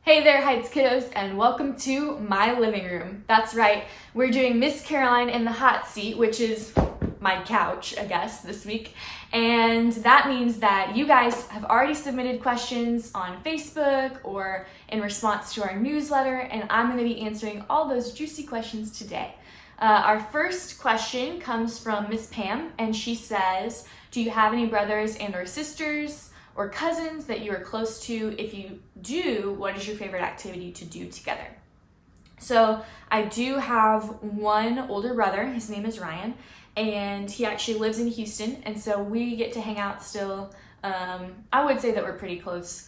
Hey there, Heights kiddos, and welcome to my living room. That's right, we're doing Miss Caroline in the hot seat, which is my couch, I guess, this week. And that means that you guys have already submitted questions on Facebook or in response to our newsletter, and I'm going to be answering all those juicy questions today. Our first question comes from Miss Pam, and she says, do you have any brothers and or sisters or cousins that you are close to? If you do, what is your favorite activity to do together? So I do have one older brother. His name is Ryan, and he actually lives in Houston, and so we get to hang out still. I would say that we're pretty close.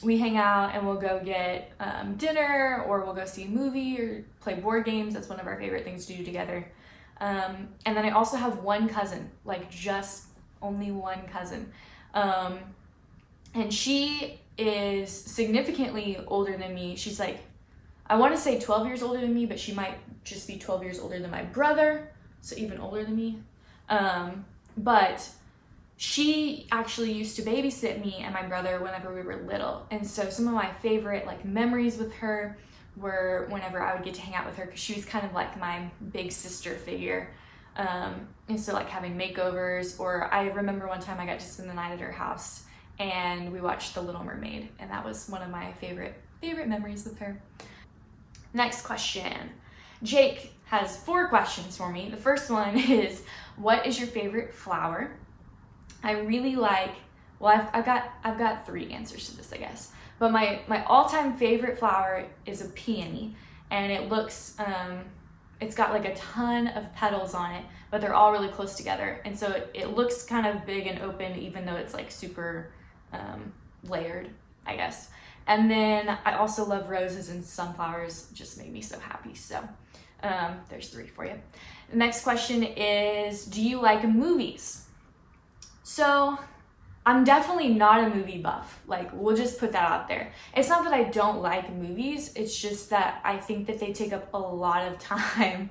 We hang out and we'll go get dinner, or we'll go see a movie or play board games. That's one of our favorite things to do together. And then I also have one cousin, like just only one cousin. And she is significantly older than me. She's like, I want to say 12 years older than me, but she might just be 12 years older than my brother, so even older than me. But she actually used to babysit me and my brother whenever we were little. And so some of my favorite memories with her were whenever I would get to hang out with her, because she was kind of like my big sister figure. And so having makeovers, or I remember one time I got to spend the night at her house and we watched The Little Mermaid, and that was one of my favorite memories with her. Next question. Jake has 4 questions for me. The first one is, what is your favorite flower? I really like, well, I've got 3 answers to this, I guess. But my all-time favorite flower is a peony, and it looks, it's got a ton of petals on it, but they're all really close together. And so it looks kind of big and open, even though it's super layered, I guess. And then I also love roses, and sunflowers just make me so happy. So there's 3 for you. The next question is, do you like movies? So I'm definitely not a movie buff. We'll just put that out there. It's not that I don't like movies. It's just that I think that they take up a lot of time.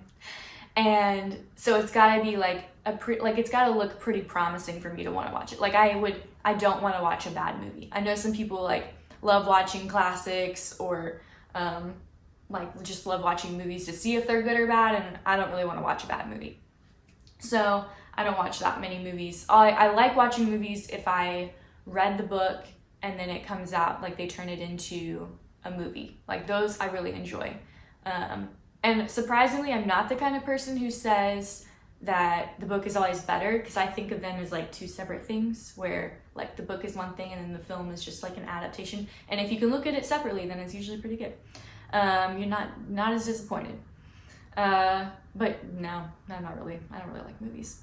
And so it's gotta be it's gotta look pretty promising for me to want to watch it. I don't want to watch a bad movie. I know some people love watching classics, or just love watching movies to see if they're good or bad, and I don't really want to watch a bad movie. So I don't watch that many movies. I like watching movies if I read the book and then it comes out, they turn it into a movie. Those I really enjoy. And surprisingly, I'm not the kind of person who says that the book is always better, because I think of them as 2 separate things, where the book is one thing and then the film is just an adaptation. And if you can look at it separately, then it's usually pretty good. You're not as disappointed. But no, not really. I don't really like movies.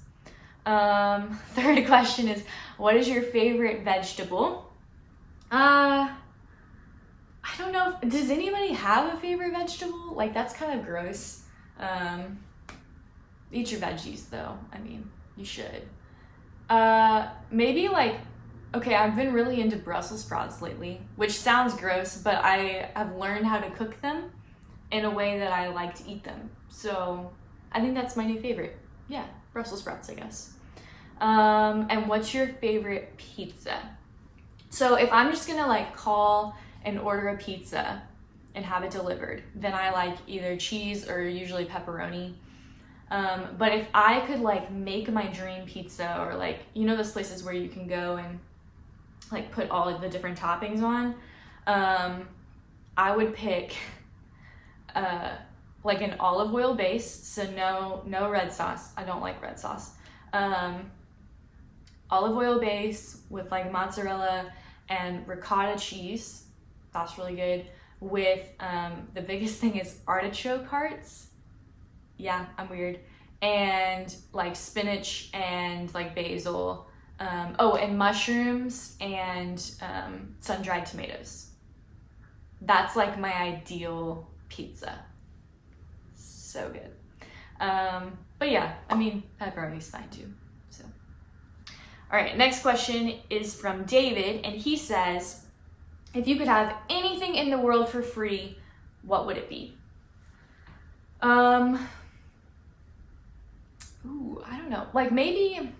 Third question is, what is your favorite vegetable? I don't know. Does anybody have a favorite vegetable? That's kind of gross. Eat your veggies though. I mean, you should. Maybe okay, I've been really into Brussels sprouts lately, which sounds gross, but I have learned how to cook them in a way that I like to eat them. So I think that's my new favorite. Yeah, Brussels sprouts, I guess. And what's your favorite pizza? So if I'm just gonna call and order a pizza and have it delivered, then I like either cheese or usually pepperoni. But if I could make my dream pizza, or those places where you can go and put all of the different toppings on, I would pick an olive oil base, so no red sauce. I don't like red sauce. Olive oil base with mozzarella and ricotta cheese. That's really good. With the biggest thing is artichoke hearts. Yeah, I'm weird. And spinach and basil. And mushrooms and sun-dried tomatoes. That's my ideal pizza. So good. But yeah, I mean, pepperoni's fine too. So, all right, next question is from David, and he says, if you could have anything in the world for free, what would it be? I don't know. Maybe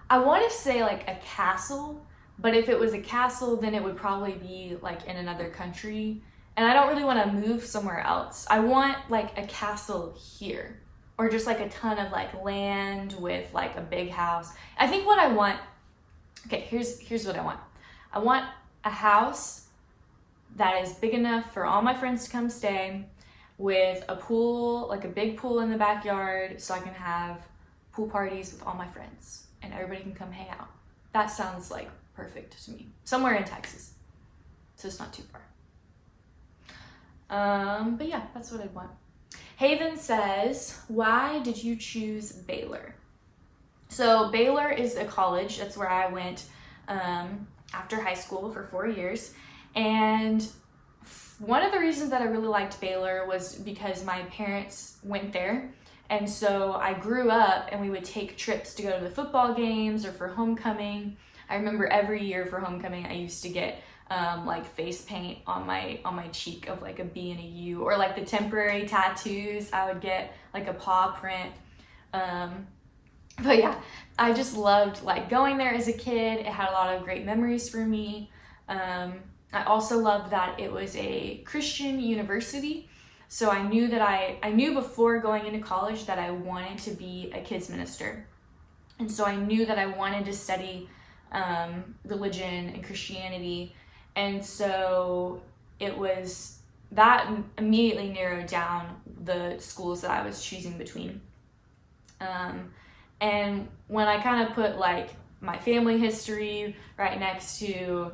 I want to say a castle, But if it was a castle, then it would probably be like in another country. And I don't really want to move somewhere else. I want like a castle here, or just like a ton of like land with like a big house. I think what I want, okay, here's what I want. I want a house that is big enough for all my friends to come stay, with a pool, like a big pool in the backyard, so I can have pool parties with all my friends and everybody can come hang out. That sounds like perfect to me. Somewhere in Texas, so it's not too far. But yeah, that's what I'd want. Haven says, why did you choose Baylor? So Baylor is a college. That's where I went after high school for 4 years. And one of the reasons that I really liked Baylor was because my parents went there. And so I grew up and we would take trips to go to the football games or for homecoming. I remember every year for homecoming, I used to get like face paint on my cheek of like a B and a U, or like the temporary tattoos. I would get like a paw print. But yeah, I just loved like going there as a kid. It had a lot of great memories for me. I also loved that it was a Christian university. So I knew that I knew before going into college that I wanted to be a kids minister. And so I knew that I wanted to study religion and Christianity. And so it was, that immediately narrowed down the schools that I was choosing between. And when I kind of put like my family history right next to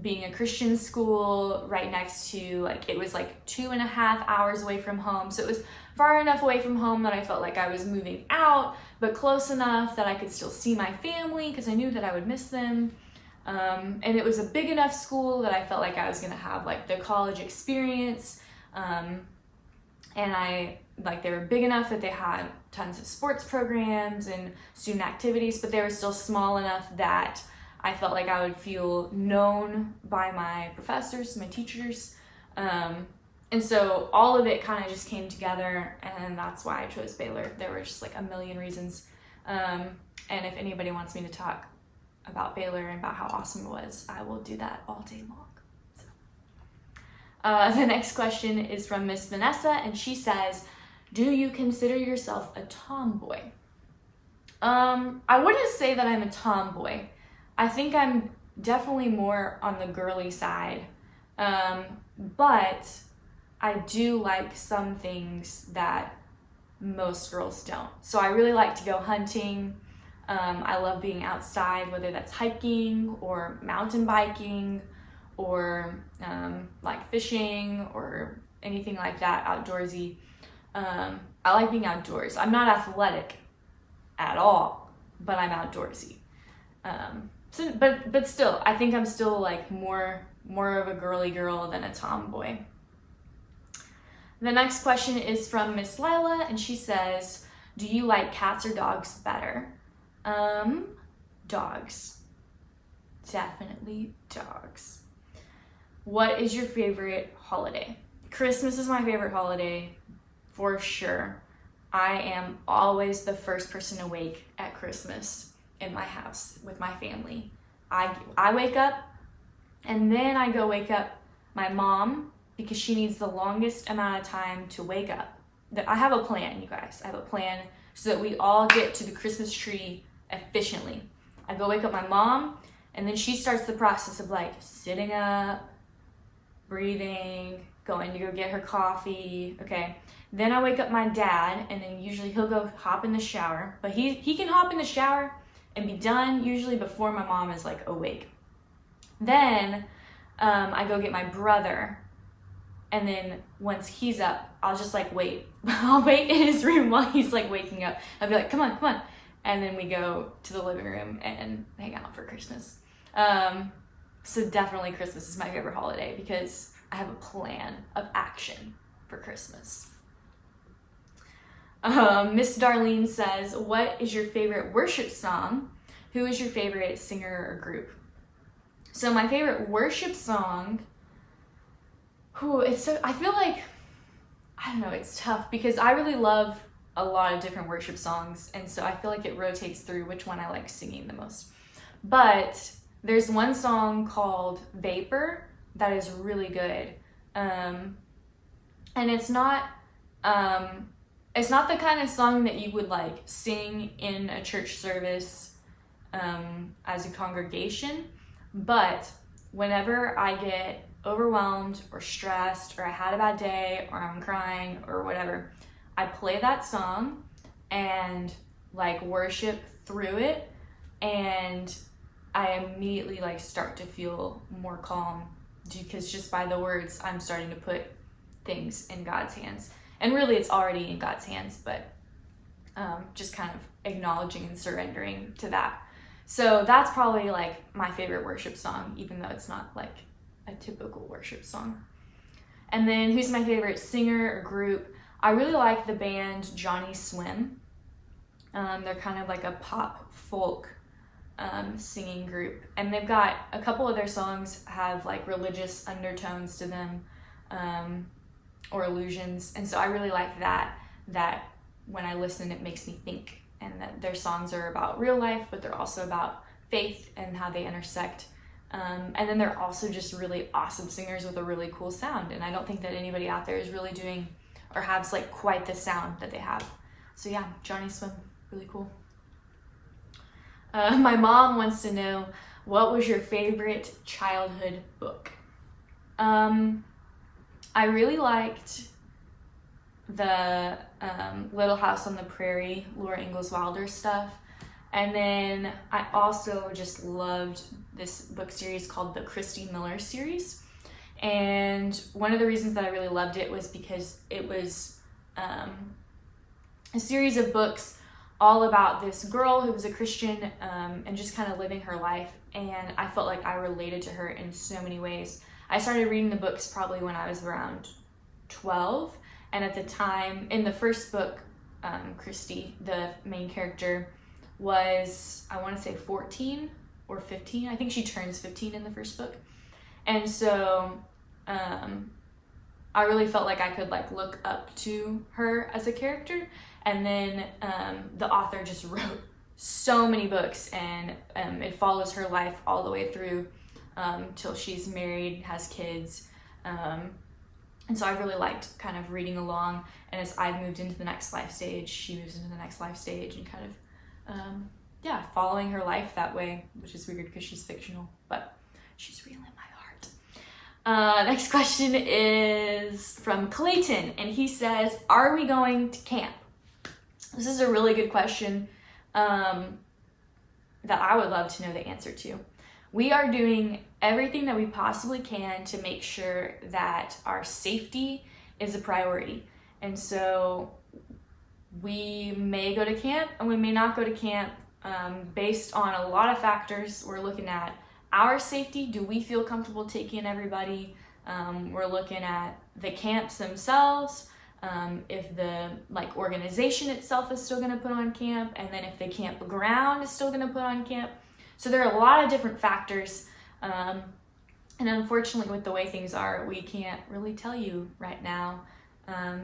being a Christian school, right next to like, it was like 2.5 hours away from home. So it was far enough away from home that I felt like I was moving out, but close enough that I could still see my family because I knew that I would miss them. And it was a big enough school that I felt like I was gonna have like the college experience. And they were big enough that they had tons of sports programs and student activities, but they were still small enough that I felt like I would feel known by my professors, my teachers. And so all of it kind of just came together, and that's why I chose Baylor. There were just like a million reasons. And if anybody wants me to talk about Baylor and about how awesome it was, I will do that all day long. The next question is from Miss Vanessa, and she says, do you consider yourself a tomboy? I wouldn't say that I'm a tomboy. I think I'm definitely more on the girly side, but I do like some things that most girls don't. So I really like to go hunting. I love being outside, whether that's hiking or mountain biking or like fishing or anything like that, outdoorsy. I like being outdoors. I'm not athletic at all, but I'm outdoorsy. But still, I think I'm still like more of a girly girl than a tomboy. The next question is from Miss Lila, and she says, do you like cats or dogs better? Dogs. Definitely dogs. What is your favorite holiday? Christmas is my favorite holiday, for sure. I am always the first person awake at Christmas in my house with my family. I wake up, and then I go wake up my mom because she needs the longest amount of time to wake up. I have a plan, you guys. I have a plan so that we all get to the Christmas tree efficiently. I go wake up my mom, and then she starts the process of like sitting up, breathing, going to go get her coffee, okay? Then I wake up my dad, and then usually he'll go hop in the shower, but he can hop in the shower and be done usually before my mom is like awake. Then I go get my brother, and then once he's up, I'll just like wait. I'll wait in his room while he's like waking up. I'll be like, come on. And then we go to the living room and hang out for Christmas. So definitely Christmas is my favorite holiday because I have a plan of action for Christmas. Miss Darlene says, what is your favorite worship song? Who is your favorite singer or group? So my favorite worship song, I feel like, I don't know, it's tough because I really love a lot of different worship songs, and so I feel like it rotates through which one I like singing the most. But there's one song called Vapor that is really good. And it's not the kind of song that you would like sing in a church service as a congregation, but whenever I get overwhelmed or stressed or I had a bad day or I'm crying or whatever, I play that song and like worship through it, and I immediately like start to feel more calm, because just by the words I'm starting to put things in God's hands. And really it's already in God's hands, but just kind of acknowledging and surrendering to that. So that's probably like my favorite worship song, even though it's not like a typical worship song. And then who's my favorite singer or group? I really like the band Johnny Swim. They're kind of like a pop folk singing group, and they've got a couple of their songs have like religious undertones to them, or illusions, and so I really like that when I listen it makes me think, and that their songs are about real life, but they're also about faith and how they intersect. And then they're also just really awesome singers with a really cool sound, and I don't think that anybody out there is really doing or has like quite the sound that they have. So yeah, Johnny Swim, really cool. My mom wants to know, what was your favorite childhood book? I really liked the Little House on the Prairie, Laura Ingalls Wilder stuff. And then I also just loved this book series called the Christy Miller series. And one of the reasons that I really loved it was because it was a series of books all about this girl who was a Christian and just kind of living her life. And I felt like I related to her in so many ways. I started reading the books probably when I was around 12. And at the time, in the first book, Christy, the main character, was, I want to say 14 or 15. I think she turns 15 in the first book. And so I really felt like I could like look up to her as a character. And then the author just wrote so many books, and it follows her life all the way through till she's married, has kids. And so I really liked kind of reading along, and as I moved into the next life stage, she moves into the next life stage, and kind of, following her life that way, which is weird because she's fictional, but she's real in my heart. Next question is from Clayton, and he says, are we going to camp? This is a really good question that I would love to know the answer to. We are doing everything that we possibly can to make sure that our safety is a priority. And so we may go to camp and we may not go to camp based on a lot of factors. We're looking at our safety. Do we feel comfortable taking everybody? We're looking at the camps themselves. If the organization itself is still going to put on camp, and then if the campground is still going to put on camp. So there are a lot of different factors, and unfortunately with the way things are, we can't really tell you right now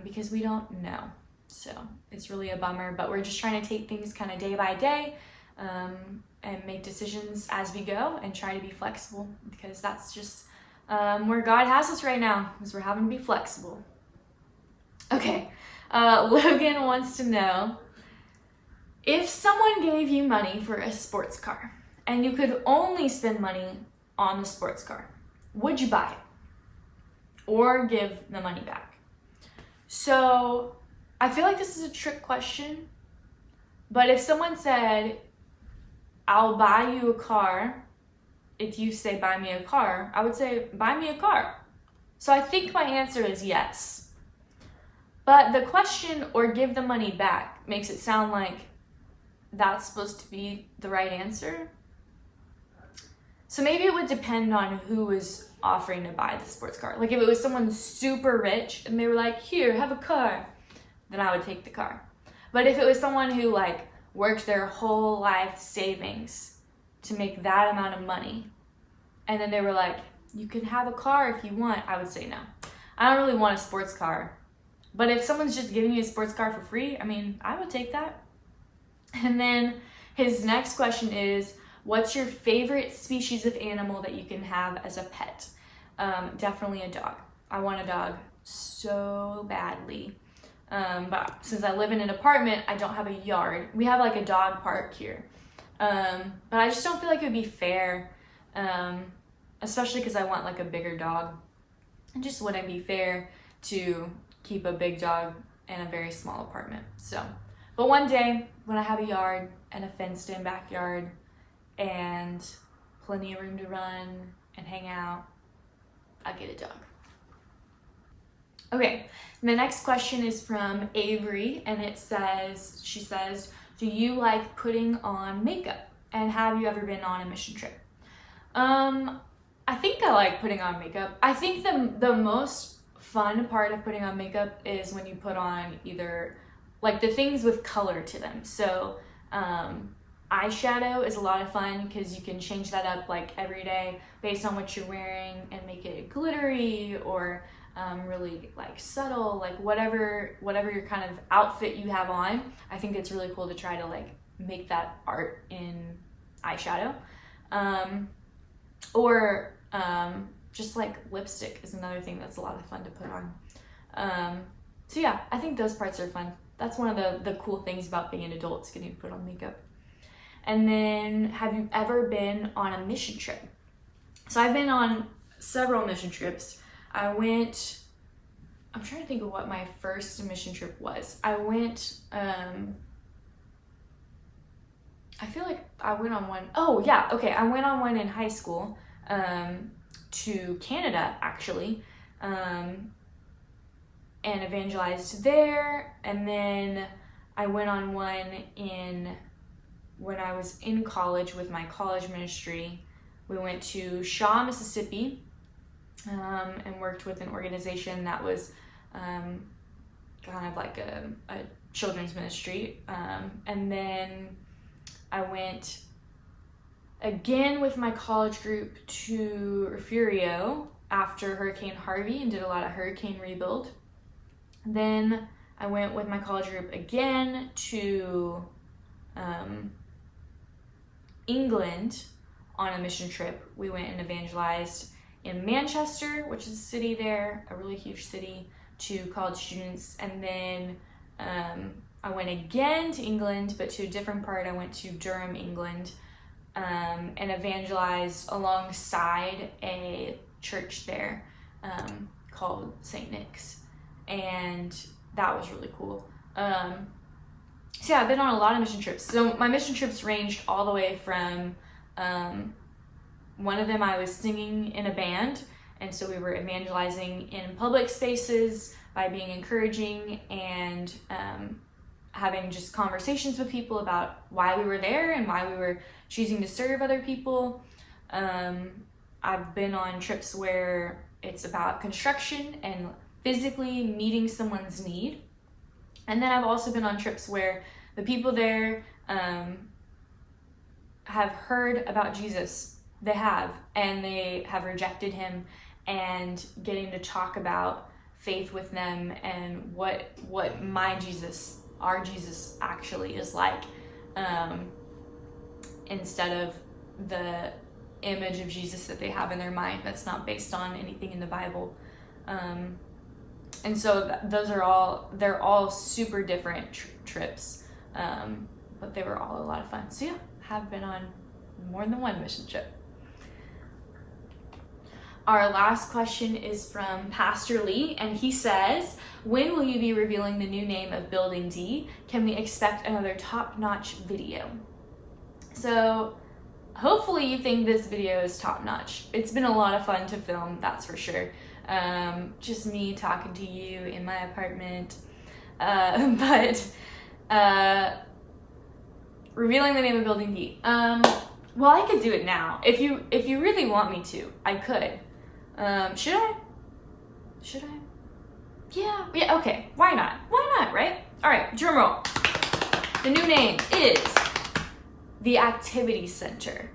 because we don't know. So it's really a bummer, but we're just trying to take things kind of day by day and make decisions as we go and try to be flexible, because that's just where God has us right now, is we're having to be flexible. Okay, Logan wants to know, if someone gave you money for a sports car and you could only spend money on the sports car, would you buy it or give the money back? So I feel like this is a trick question, but if someone said, I'll buy you a car, if you say buy me a car, I would say buy me a car. So I think my answer is yes. But the question, or give the money back, makes it sound like that's supposed to be the right answer. So maybe it would depend on who was offering to buy the sports car. Like if it was someone super rich and they were like, here, have a car, then I would take the car. But if it was someone who like worked their whole life savings to make that amount of money, and then they were like, you can have a car if you want, I would say no. I don't really want a sports car. But if someone's just giving you a sports car for free, I mean, I would take that. And then his next question is, What's your favorite species of animal that you can have as a pet? Definitely a dog. I want a dog so badly. But since I live in an apartment, I don't have a yard. We have like a dog park here. But I just don't feel like it would be fair, especially because I want like a bigger dog. It just wouldn't be fair to keep a big dog in a very small apartment. So, but one day when I have a yard and a fenced in backyard and plenty of room to run and hang out, I'll get a dog. Okay, the next question is from Avery, and she says, do you like putting on makeup? And have you ever been on a mission trip? I think I like putting on makeup. I think the most fun part of putting on makeup is when you put on either like the things with color to them. So eyeshadow is a lot of fun because you can change that up like every day based on what you're wearing and make it glittery or really like subtle, like whatever your kind of outfit you have on. I think it's really cool to try to like make that art in eyeshadow. Or just like lipstick is another thing that's a lot of fun to put on. So yeah, I think those parts are fun. That's one of the cool things about being an adult, is getting to put on makeup. And then, have you ever been on a mission trip? So I've been on several mission trips. I'm trying to think of what my first mission trip was. I feel like I went on one. Oh yeah, okay. I went on one in high school to Canada actually, and evangelized there. And then I went on one when I was in college with my college ministry. We went to Shaw, Mississippi, and worked with an organization that was kind of like a children's ministry. And then I went again with my college group to Refugio after Hurricane Harvey and did a lot of hurricane rebuild. Then I went with my college group again to England on a mission trip. We went and evangelized in Manchester, which is a city there, a really huge city, to college students. And then I went again to England, but to a different part. I went to Durham, England, and evangelized alongside a church there called St. Nick's. And that was really cool. So yeah, I've been on a lot of mission trips. So my mission trips ranged all the way from, one of them I was singing in a band, and so we were evangelizing in public spaces by being encouraging and having just conversations with people about why we were there and why we were choosing to serve other people. I've been on trips where it's about construction and physically meeting someone's need. And then I've also been on trips where the people there have heard about Jesus. They have, and they have rejected him, and getting to talk about faith with them and what our Jesus actually is like, instead of the image of Jesus that they have in their mind that's not based on anything in the Bible. And so they're all super different trips, but they were all a lot of fun. So yeah, have been on more than one mission trip. Our last question is from Pastor Lee, and he says, when will you be revealing the new name of Building D? Can we expect another top-notch video? So hopefully you think this video is top-notch. It's been a lot of fun to film, that's for sure. Just me talking to you in my apartment. But revealing the name of Building D. Well, I could do it now. If you really want me to, I could. Should I? Yeah, okay. Why not, right? All right, drum roll. The new name is the Activity Center.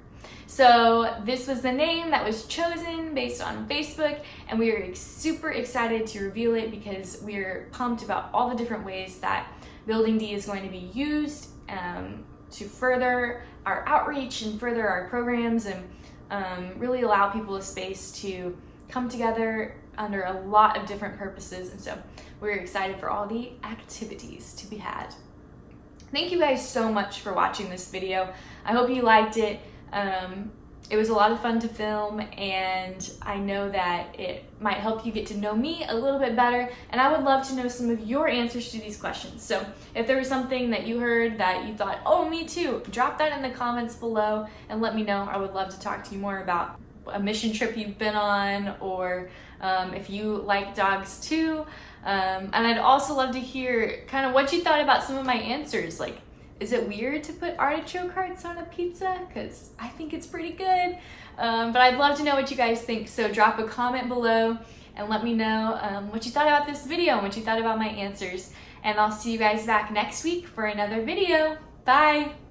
So this was the name that was chosen based on Facebook, and we are super excited to reveal it because we're pumped about all the different ways that Building D is going to be used to further our outreach and further our programs and really allow people a space to come together under a lot of different purposes. And so we're excited for all the activities to be had. Thank you guys so much for watching this video. I hope you liked it. It was a lot of fun to film, and I know that it might help you get to know me a little bit better, and I would love to know some of your answers to these questions. So if there was something that you heard that you thought, oh, me too, drop that in the comments below and let me know. I would love to talk to you more about a mission trip you've been on, or if you like dogs too. And I'd also love to hear kind of what you thought about some of my answers. Like, is it weird to put artichoke hearts on a pizza? Because I think it's pretty good. But I'd love to know what you guys think. So drop a comment below and let me know what you thought about this video and what you thought about my answers. And I'll see you guys back next week for another video. Bye!